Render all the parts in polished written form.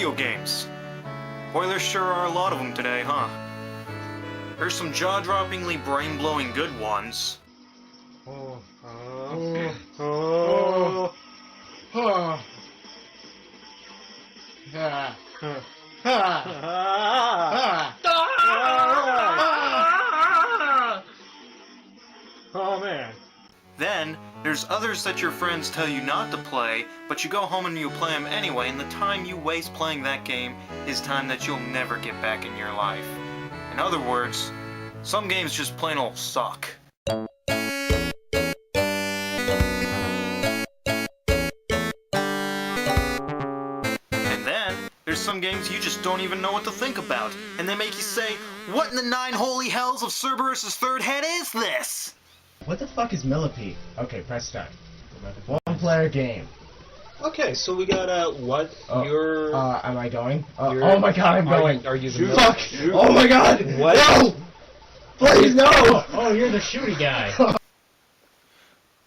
video games. Boy, there sure are a lot of them today, huh? There's some jaw-droppingly brain-blowing good ones. Oh man. Then, there's others that your friends tell you not to play, but you go home and you play them anyway, and the time you waste playing that game is time that you'll never get back in your life. In other words, some games just plain old suck. And then, there's some games you just don't even know what to think about, and they make you say, what in the nine holy hells of Cerberus's third head is this? What the fuck is Millipede? Okay, press start. One-player game. Okay, so we got you're. Am I going? Oh my god, I'm going. Are you the Fuck! Oh my god! What? No! Please, no! Oh, you're the shooty guy.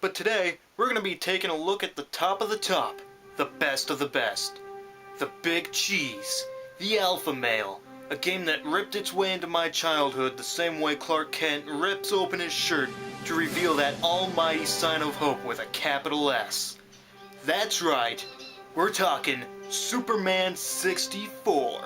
But today, we're gonna be taking a look at the top of the top, the best of the best. The Big Cheese, the Alpha Male, a game that ripped its way into my childhood the same way Clark Kent rips open his shirt to reveal that almighty sign of hope with a capital S. That's right, we're talking Superman 64.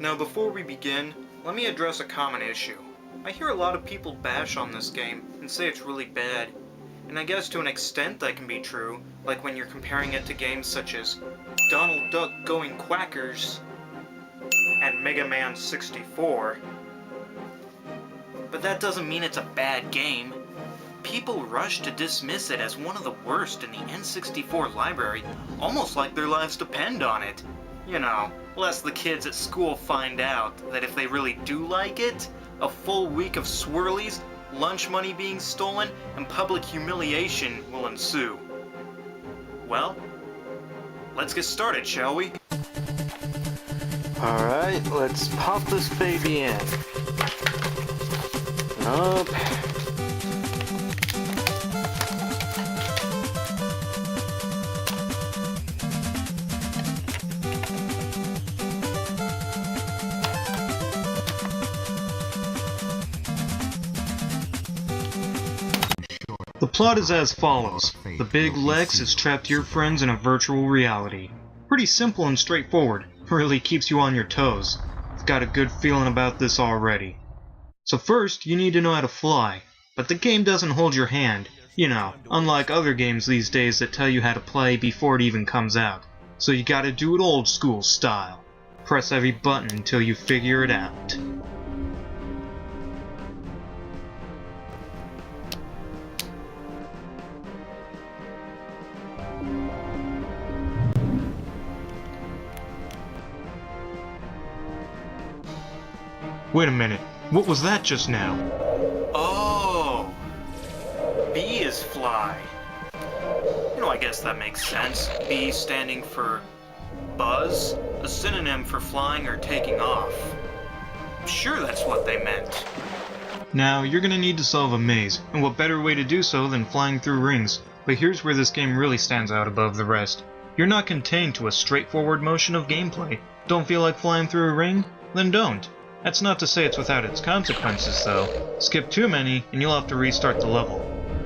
Now before we begin, let me address a common issue. I hear a lot of people bash on this game and say it's really bad. And I guess to an extent that can be true, like when you're comparing it to games such as Donald Duck Going Quackers and Mega Man 64. But that doesn't mean it's a bad game. People rush to dismiss it as one of the worst in the N64 library, almost like their lives depend on it. You know, lest the kids at school find out that if they really do like it, a full week of swirlies, lunch money being stolen, and public humiliation will ensue. Well, let's get started, shall we? Alright, let's pop this baby in. Up. The plot is as follows. The Big Lex has trapped your friends in a virtual reality. Pretty simple and straightforward. Really keeps you on your toes. I've got a good feeling about this already. So first, you need to know how to fly. But the game doesn't hold your hand. You know, unlike other games these days that tell you how to play before it even comes out. So you gotta do it old school style. Press every button until you figure it out. Wait a minute, what was that just now? Oh! B is fly. You know, I guess that makes sense. B standing for buzz, a synonym for flying or taking off. I'm sure that's what they meant. Now, you're gonna need to solve a maze, and what better way to do so than flying through rings. But here's where this game really stands out above the rest. You're not contained to a straightforward motion of gameplay. Don't feel like flying through a ring? Then don't. That's not to say it's without its consequences, though. Skip too many, and you'll have to restart the level.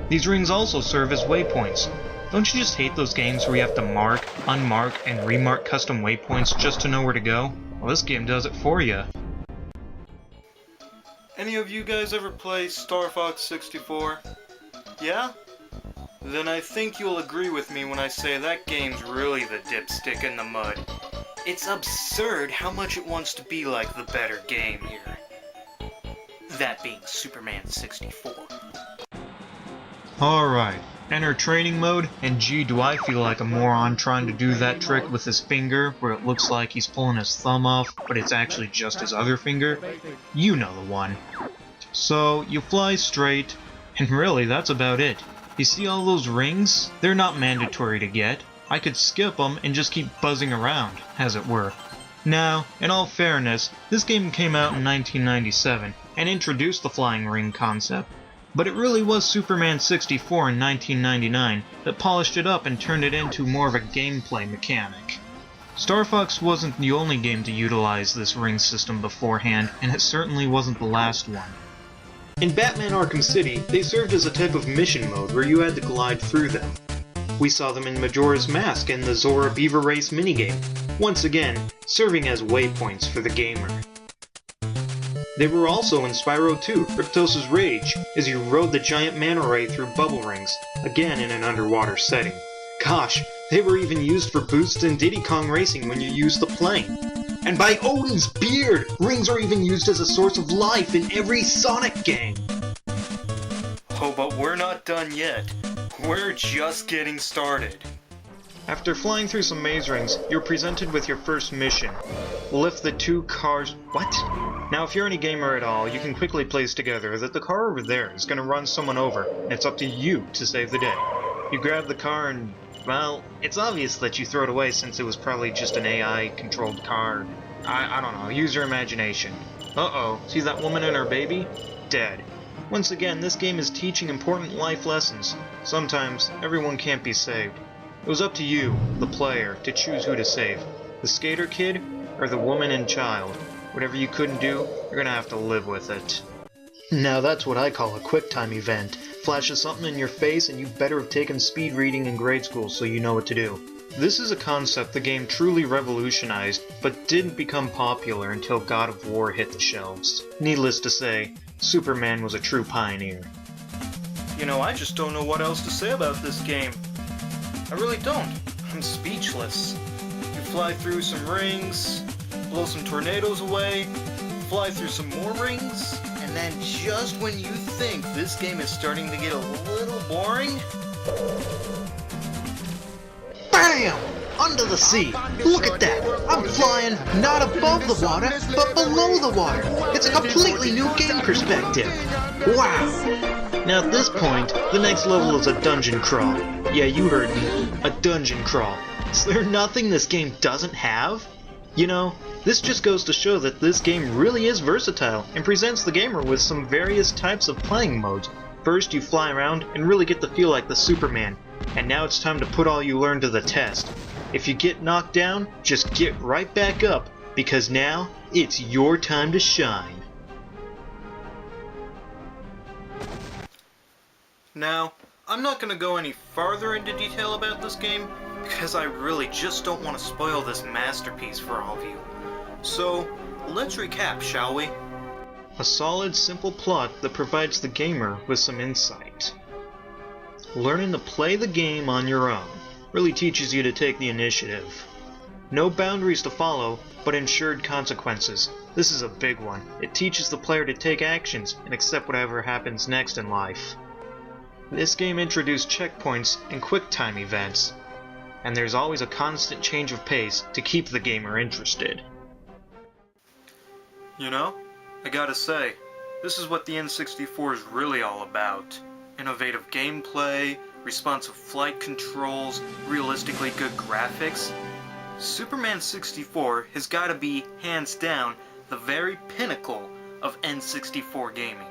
These rings also serve as waypoints. Don't you just hate those games where you have to mark, unmark, and remark custom waypoints just to know where to go? Well, this game does it for you. Any of you guys ever play Star Fox 64? Yeah? Then I think you'll agree with me when I say that game's really the dipstick in the mud. It's absurd how much it wants to be like the better game here. That being Superman 64. Alright, Enter training mode, and gee do I feel like a moron trying to do that trick with his finger where it looks like he's pulling his thumb off, but it's actually just his other finger. You know the one. So, you fly straight, and really that's about it. You see all those rings? They're not mandatory to get. I could skip them and just keep buzzing around, as it were. Now, in all fairness, this game came out in 1997 and introduced the flying ring concept, but it really was Superman 64 in 1999 that polished it up and turned it into more of a gameplay mechanic. Star Fox wasn't the only game to utilize this ring system beforehand, and it certainly wasn't the last one. In Batman Arkham City, they served as a type of mission mode where you had to glide through them. We saw them in Majora's Mask and the Zora Beaver Race minigame, once again, serving as waypoints for the gamer. They were also in Spyro 2, Riptos' Rage, as you rode the giant manta ray through bubble rings, again in an underwater setting. Gosh, they were even used for boosts in Diddy Kong Racing when you used the plane. And by Odin's beard, rings are even used as a source of life in every Sonic game! Oh, but we're not done yet. We're just getting started. After flying through some maze rings, you're presented with your first mission. Lift the two cars... What? Now if you're any gamer at all, you can quickly place together that the car over there is going to run someone over, and it's up to you to save the day. You grab the car and... well, it's obvious that you throw it away since it was probably just an AI-controlled car. I don't know, use your imagination. Uh-oh, see that woman and her baby? Dead. Once again, this game is teaching important life lessons. Sometimes, everyone can't be saved. It was up to you, the player, to choose who to save. The skater kid, or the woman and child. Whatever you couldn't do, you're gonna have to live with it. Now that's what I call a QuickTime event. Flashes something in your face and you better have taken speed reading in grade school so you know what to do. This is a concept the game truly revolutionized, but didn't become popular until God of War hit the shelves. Needless to say, Superman was a true pioneer. You know, I just don't know what else to say about this game. I really don't. I'm speechless. You fly through some rings, blow some tornadoes away, fly through some more rings, and then just when you think this game is starting to get a little boring... BAM! Under the sea! Look at that! I'm flying not above the water, but below the water! It's a completely new game perspective! Wow! Now at this point, the next level is a dungeon crawl. Yeah, you heard me. A dungeon crawl. Is there nothing this game doesn't have? You know, this just goes to show that this game really is versatile and presents the gamer with some various types of playing modes. First, you fly around and really get to feel like the Superman. And now it's time to put all you learn to the test. If you get knocked down, just get right back up, because now it's your time to shine. Now, I'm not going to go any farther into detail about this game, because I really just don't want to spoil this masterpiece for all of you. So, let's recap, shall we? A solid, simple plot that provides the gamer with some insight. Learning to play the game on your own really teaches you to take the initiative. No boundaries to follow, but ensured consequences. This is a big one. It teaches the player to take actions and accept whatever happens next in life. This game introduced checkpoints and QuickTime events, and there's always a constant change of pace to keep the gamer interested. You know, I gotta say, this is what the N64 is really all about. Innovative gameplay, responsive flight controls, realistically good graphics. Superman 64 has gotta be, hands down, the very pinnacle of N64 gaming.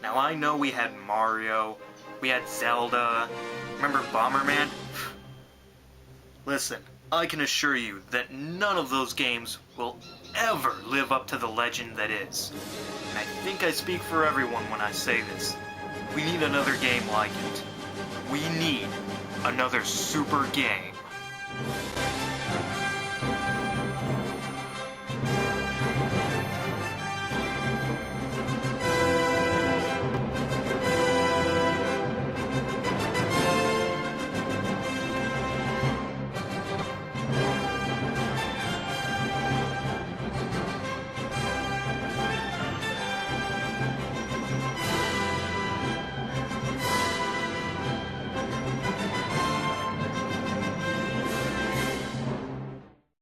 Now I know we had Mario, we had Zelda, remember Bomberman? Listen, I can assure you that none of those games will ever live up to the legend that is. And I think I speak for everyone when I say this. We need another game like it. We need another super game.